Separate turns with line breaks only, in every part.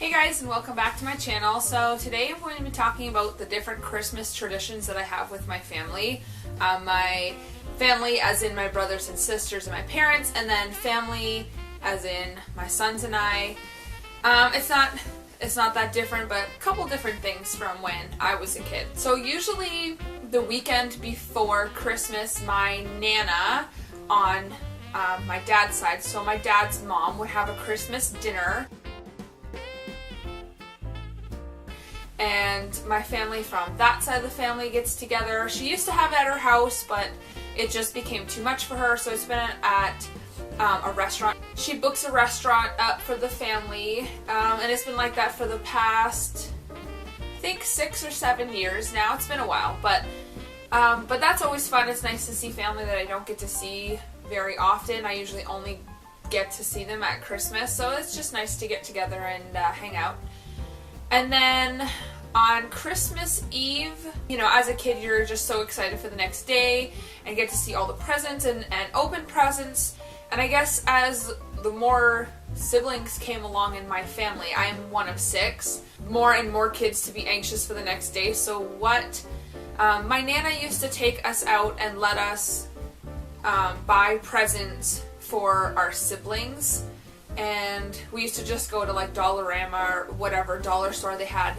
Hey guys, and welcome back to my channel. So today I'm going to be talking about the different Christmas traditions that I have with my family. My family as in my brothers and sisters and my parents, and then family as in my sons and I. It's not that different, but a couple different things from when I was a kid. So usually the weekend before Christmas, my Nana on my dad's side, so my dad's mom would have a Christmas dinner. And my family from that side of the family gets together. She used to have it at her house, but it just became too much for her, so it's been at a restaurant. She books a restaurant up for the family, and it's been like that for the past, I think, 6 or 7 years now. It's been a while, but that's always fun. It's nice to see family that I don't get to see very often. I usually only get to see them at Christmas, so it's just nice to get together and hang out. And then on Christmas Eve, you know, as a kid you're just so excited for the next day and get to see all the presents and open presents. And I guess as the more siblings came along in my family, I am one of 6, more and more kids to be anxious for the next day. So what my Nana used to take us out and let us buy presents for our siblings. And we used to just go to like Dollarama or whatever dollar store they had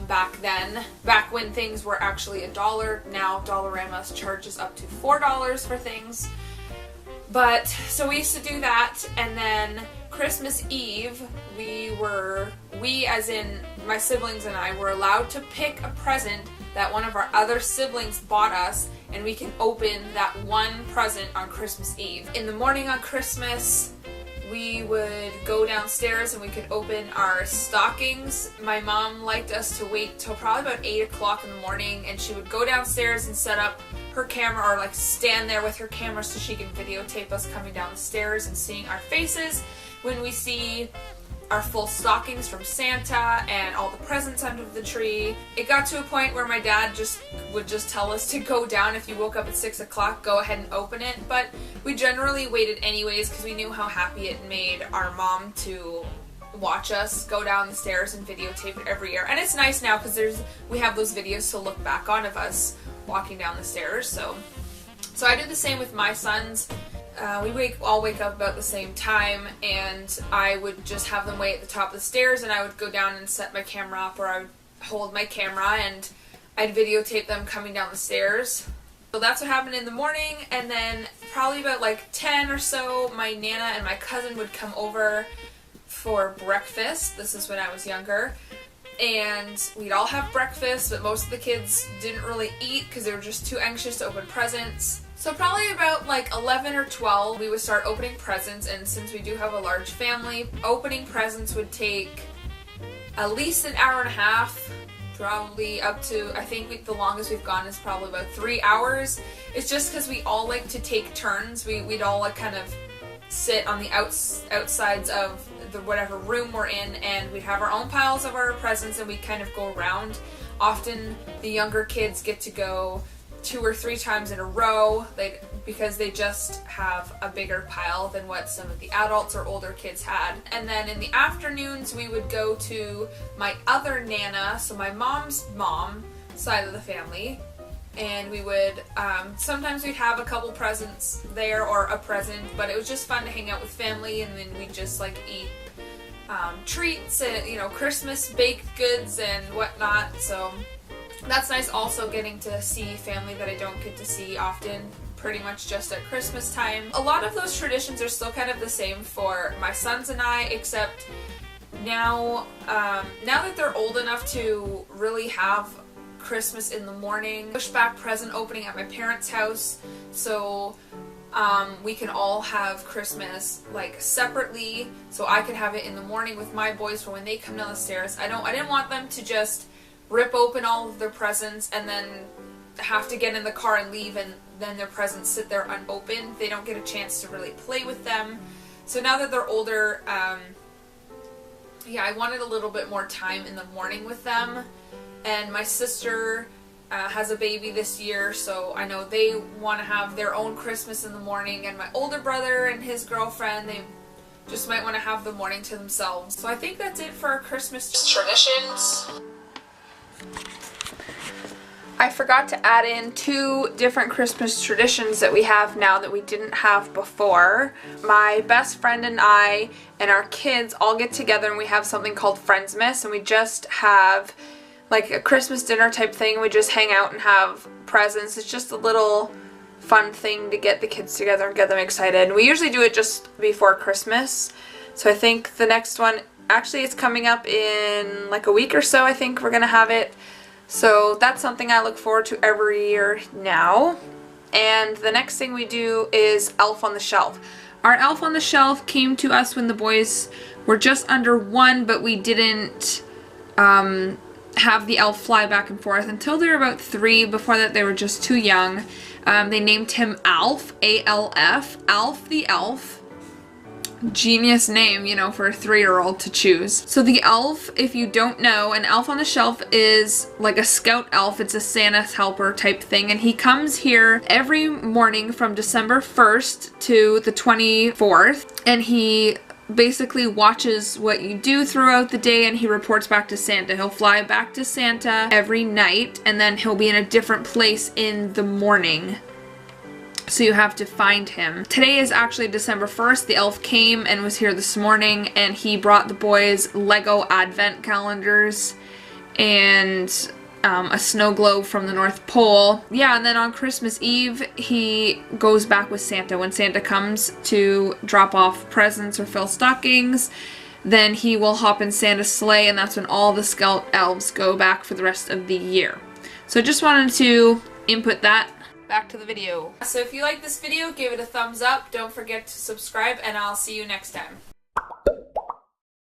back then. Back when things were actually $1. Now Dollarama charges up to $4 for things. But so we used to do that, and then Christmas Eve we as in my siblings and I were allowed to pick a present that one of our other siblings bought us, and we can open that one present on Christmas Eve. In the morning on Christmas, we would go downstairs and we could open our stockings. My mom liked us to wait till probably about 8 o'clock in the morning, and she would go downstairs and set up her camera, or like stand there with her camera so she can videotape us coming down the stairs and seeing our faces when we see our full stockings from Santa and all the presents under the tree. It got to a point where my dad would just tell us to go down. If you woke up at 6 o'clock, go ahead and open it. But we generally waited anyways because we knew how happy it made our mom to watch us go down the stairs and videotape it every year. And it's nice now because we have those videos to look back on of us walking down the stairs. So I did the same with my sons. We all wake up about the same time, and I would just have them wait at the top of the stairs, and I would go down and set my camera up, or I would hold my camera and I'd videotape them coming down the stairs. So that's what happened in the morning, and then probably about like 10 or so, my Nana and my cousin would come over for breakfast. This is when I was younger. And we'd all have breakfast, but most of the kids didn't really eat because they were just too anxious to open presents. So probably about like 11 or 12, we would start opening presents, and since we do have a large family, opening presents would take at least an hour and a half, probably up to, I think the longest we've gone is probably about 3 hours. It's just because we all like to take turns. We'd all like kind of sit on the outsides of the whatever room we're in, and we'd have our own piles of our presents, and we'd kind of go around. Often the younger kids get to go 2 or 3 times in a row, because they just have a bigger pile than what some of the adults or older kids had. And then in the afternoons we would go to my other Nana, so my mom's mom side of the family, and we would sometimes we'd have a couple presents there or a present, but it was just fun to hang out with family, and then we'd just like eat treats and, you know, Christmas baked goods and whatnot. So that's nice, also getting to see family that I don't get to see often, pretty much just at Christmas time. A lot of those traditions are still kind of the same for my sons and I, except now that they're old enough to really have Christmas in the morning, push back present opening at my parents' house, so we can all have Christmas like separately, so I could have it in the morning with my boys for when they come down the stairs. I didn't want them to just rip open all of their presents and then have to get in the car and leave, and then their presents sit there unopened. They don't get a chance to really play with them. So now that they're older, yeah, I wanted a little bit more time in the morning with them. And my sister has a baby this year, so I know they want to have their own Christmas in the morning. And my older brother and his girlfriend, just might want to have the morning to themselves. So I think that's it for our Christmas traditions. I forgot to add in 2 different Christmas traditions that we have now that we didn't have before. My best friend and I and our kids all get together and we have something called Friendsmas, and we just have like a Christmas dinner type thing. We just hang out and have presents. It's just a little fun thing to get the kids together and get them excited. We usually do it just before Christmas. So I think the next one, actually it's coming up in like a week or so, I think we're gonna have it. So that's something I look forward to every year now. And the next thing we do is Elf on the Shelf. Our Elf on the Shelf came to us when the boys were just under 1, but we didn't have the elf fly back and forth until they were about 3. Before that they were just too young. They named him Alf, A-L-F, Alf the Elf. Genius name, you know, for a 3-year-old to choose. So the elf, if you don't know, an elf on the shelf is like a scout elf. It's a Santa's helper type thing, and he comes here every morning from December 1st to the 24th, and he basically watches what you do throughout the day and he reports back to Santa. He'll fly back to Santa every night, and then he'll be in a different place in the morning. So you have to find him. Today is actually December 1st. The elf came and was here this morning, and he brought the boys Lego advent calendars and a snow globe from the North Pole. Yeah, and then on Christmas Eve, he goes back with Santa. When Santa comes to drop off presents or fill stockings, then he will hop in Santa's sleigh, and that's when all the scout elves go back for the rest of the year. So just wanted to input that. Back to the video. So if you like this video, give it a thumbs up. Don't forget to subscribe, and I'll see you next time.